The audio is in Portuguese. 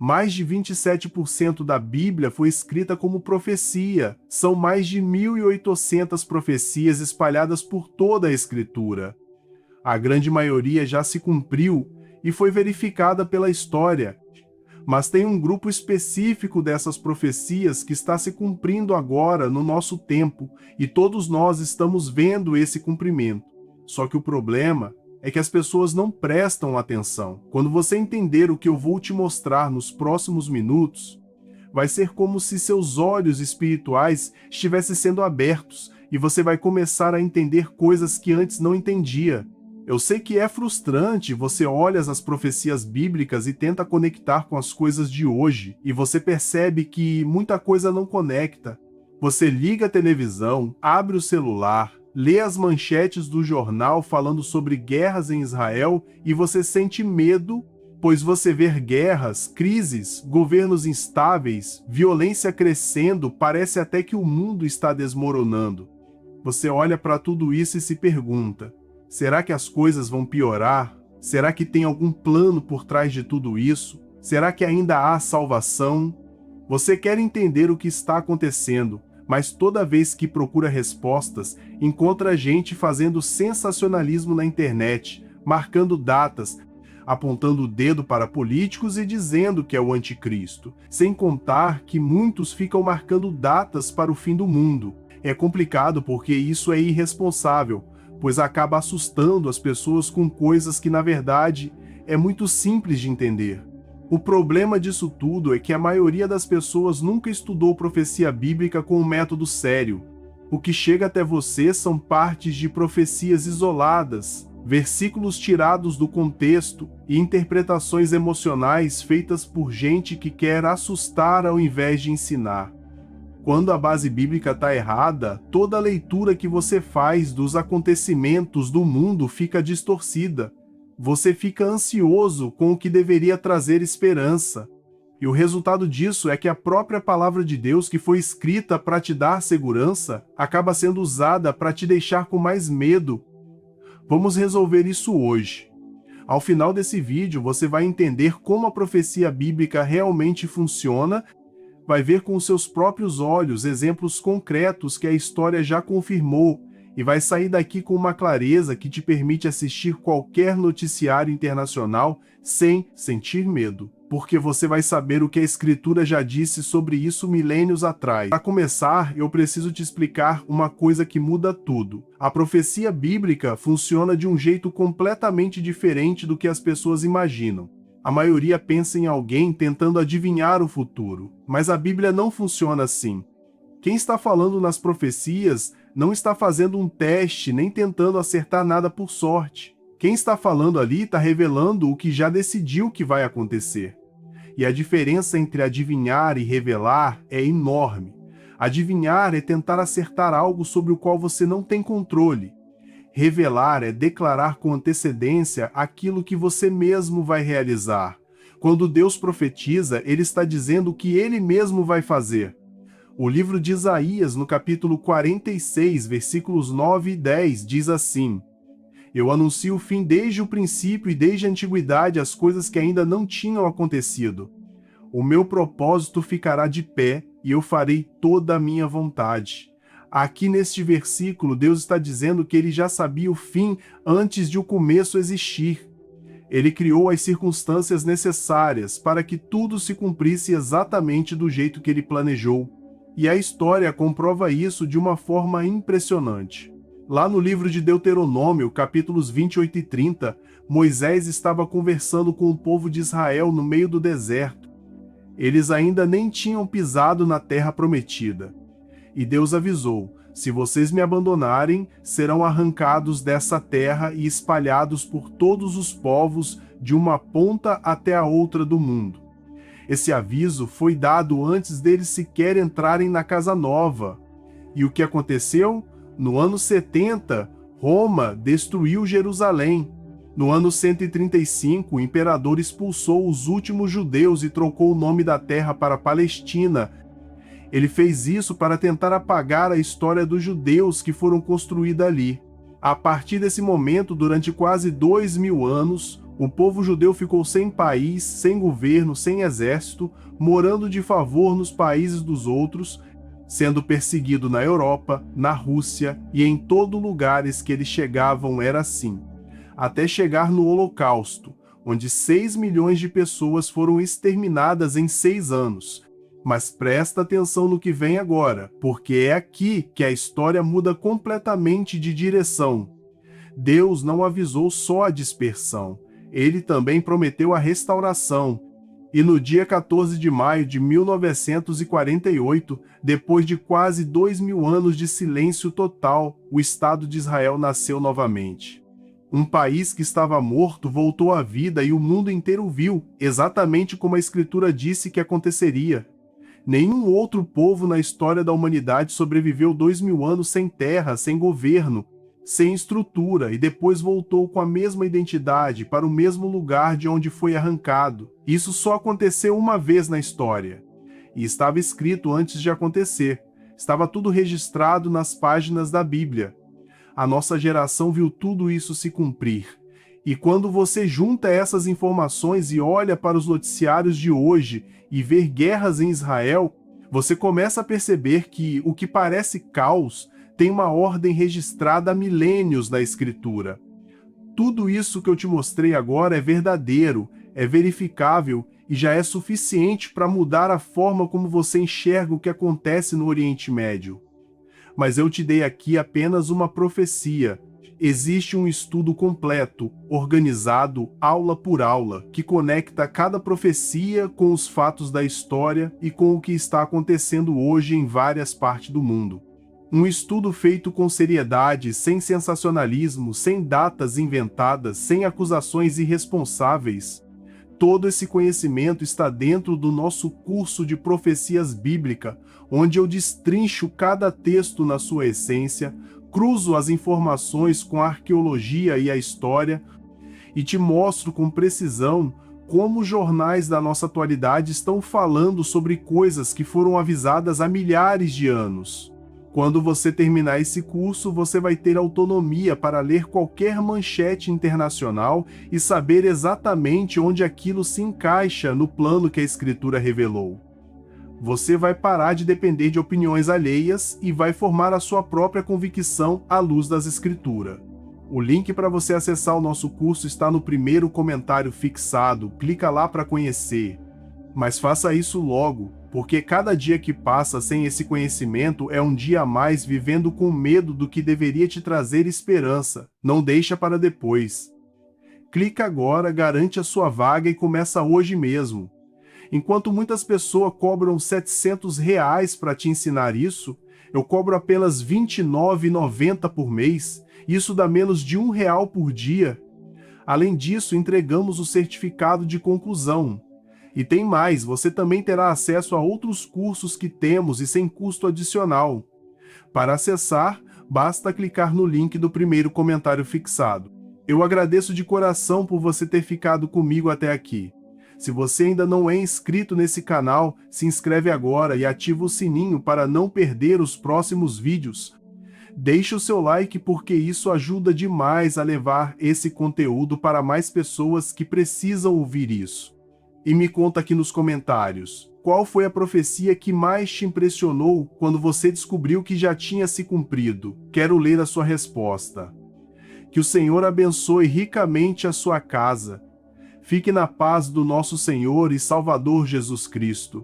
Mais de 27% da Bíblia foi escrita como profecia. São mais de 1.800 profecias espalhadas por toda a Escritura. A grande maioria já se cumpriu e foi verificada pela história. Mas tem um grupo específico dessas profecias que está se cumprindo agora no nosso tempo, e todos nós estamos vendo esse cumprimento. Só que o problema é que as pessoas não prestam atenção. Quando você entender o que eu vou te mostrar nos próximos minutos, vai ser como se seus olhos espirituais estivessem sendo abertos e você vai começar a entender coisas que antes não entendia. Eu sei que é frustrante, você olha as profecias bíblicas e tenta conectar com as coisas de hoje, e você percebe que muita coisa não conecta. Você liga a televisão, abre o celular, lê as manchetes do jornal falando sobre guerras em Israel e você sente medo, pois você vê guerras, crises, governos instáveis, violência crescendo, parece até que o mundo está desmoronando. Você olha para tudo isso e se pergunta: será que as coisas vão piorar? Será que tem algum plano por trás de tudo isso? Será que ainda há salvação? Você quer entender o que está acontecendo, mas toda vez que procura respostas, encontra gente fazendo sensacionalismo na internet, marcando datas, apontando o dedo para políticos e dizendo que é o anticristo, sem contar que muitos ficam marcando datas para o fim do mundo. É complicado porque isso é irresponsável, pois acaba assustando as pessoas com coisas que, na verdade, é muito simples de entender. O problema disso tudo é que a maioria das pessoas nunca estudou profecia bíblica com um método sério. O que chega até você são partes de profecias isoladas, versículos tirados do contexto e interpretações emocionais feitas por gente que quer assustar ao invés de ensinar. Quando a base bíblica está errada, toda a leitura que você faz dos acontecimentos do mundo fica distorcida. Você fica ansioso com o que deveria trazer esperança. E o resultado disso é que a própria palavra de Deus, que foi escrita para te dar segurança, acaba sendo usada para te deixar com mais medo. Vamos resolver isso hoje. Ao final desse vídeo, você vai entender como a profecia bíblica realmente funciona, vai ver com os seus próprios olhos exemplos concretos que a história já confirmou e vai sair daqui com uma clareza que te permite assistir qualquer noticiário internacional sem sentir medo, porque você vai saber o que a Escritura já disse sobre isso milênios atrás. Para começar, eu preciso te explicar uma coisa que muda tudo. A profecia bíblica funciona de um jeito completamente diferente do que as pessoas imaginam. A maioria pensa em alguém tentando adivinhar o futuro, mas a Bíblia não funciona assim. Quem está falando nas profecias não está fazendo um teste nem tentando acertar nada por sorte. Quem está falando ali está revelando o que já decidiu que vai acontecer. E a diferença entre adivinhar e revelar é enorme. Adivinhar é tentar acertar algo sobre o qual você não tem controle. Revelar é declarar com antecedência aquilo que você mesmo vai realizar. Quando Deus profetiza, ele está dizendo o que ele mesmo vai fazer. O livro de Isaías, no capítulo 46, versículos 9 e 10, diz assim: Eu anuncio o fim desde o princípio e desde a antiguidade as coisas que ainda não tinham acontecido. O meu propósito ficará de pé e eu farei toda a minha vontade. Aqui neste versículo, Deus está dizendo que ele já sabia o fim antes de o começo existir. Ele criou as circunstâncias necessárias para que tudo se cumprisse exatamente do jeito que ele planejou. E a história comprova isso de uma forma impressionante. Lá no livro de Deuteronômio, capítulos 28 e 30, Moisés estava conversando com o povo de Israel no meio do deserto. Eles ainda nem tinham pisado na terra prometida. E Deus avisou: se vocês me abandonarem, serão arrancados dessa terra e espalhados por todos os povos, de uma ponta até a outra do mundo. Esse aviso foi dado antes deles sequer entrarem na casa nova. E o que aconteceu? No ano 70, Roma destruiu Jerusalém. No ano 135, o imperador expulsou os últimos judeus e trocou o nome da terra para Palestina. Ele fez isso para tentar apagar a história dos judeus que foram construídos ali. A partir desse momento, durante quase 2000 anos, O povo judeu ficou sem país, sem governo, sem exército, morando de favor nos países dos outros, sendo perseguido na Europa, na Rússia e em todo lugares que eles chegavam era assim, até chegar no Holocausto, onde 6 milhões de pessoas foram exterminadas em 6 anos. Mas presta atenção no que vem agora, porque é aqui que a história muda completamente de direção. Deus não avisou só a dispersão, ele também prometeu a restauração. E no dia 14 de maio de 1948, depois de quase 2.000 anos de silêncio total, o Estado de Israel nasceu novamente. Um país que estava morto voltou à vida e o mundo inteiro viu, exatamente como a Escritura disse que aconteceria. Nenhum outro povo na história da humanidade sobreviveu 2.000 anos sem terra, sem governo, sem estrutura e depois voltou com a mesma identidade para o mesmo lugar de onde foi arrancado. Isso só aconteceu uma vez na história. E estava escrito antes de acontecer. Estava tudo registrado nas páginas da Bíblia. A nossa geração viu tudo isso se cumprir. E quando você junta essas informações e olha para os noticiários de hoje e vê guerras em Israel, você começa a perceber que o que parece caos tem uma ordem registrada há milênios na Escritura. Tudo isso que eu te mostrei agora é verdadeiro, é verificável e já é suficiente para mudar a forma como você enxerga o que acontece no Oriente Médio. Mas eu te dei aqui apenas uma profecia. Existe um estudo completo, organizado, aula por aula, que conecta cada profecia com os fatos da história e com o que está acontecendo hoje em várias partes do mundo. Um estudo feito com seriedade, sem sensacionalismo, sem datas inventadas, sem acusações irresponsáveis. Todo esse conhecimento está dentro do nosso curso de profecias bíblica, onde eu destrincho cada texto na sua essência, cruzo as informações com a arqueologia e a história e te mostro com precisão como os jornais da nossa atualidade estão falando sobre coisas que foram avisadas há milhares de anos. Quando você terminar esse curso, você vai ter autonomia para ler qualquer manchete internacional e saber exatamente onde aquilo se encaixa no plano que a Escritura revelou. Você vai parar de depender de opiniões alheias e vai formar a sua própria convicção à luz das Escrituras. O link para você acessar o nosso curso está no primeiro comentário fixado, clica lá para conhecer. Mas faça isso logo, porque cada dia que passa sem esse conhecimento é um dia a mais vivendo com medo do que deveria te trazer esperança. Não deixa para depois. Clica agora, garante a sua vaga e começa hoje mesmo. Enquanto muitas pessoas cobram R$700 para te ensinar isso, eu cobro apenas R$ 29,90 por mês. Isso dá menos de R$1 por dia. Além disso, entregamos o certificado de conclusão. E tem mais, você também terá acesso a outros cursos que temos e sem custo adicional. Para acessar, basta clicar no link do primeiro comentário fixado. Eu agradeço de coração por você ter ficado comigo até aqui. Se você ainda não é inscrito nesse canal, se inscreve agora e ativa o sininho para não perder os próximos vídeos. Deixe o seu like porque isso ajuda demais a levar esse conteúdo para mais pessoas que precisam ouvir isso. E me conta aqui nos comentários, qual foi a profecia que mais te impressionou quando você descobriu que já tinha se cumprido? Quero ler a sua resposta. Que o Senhor abençoe ricamente a sua casa. Fique na paz do nosso Senhor e Salvador Jesus Cristo.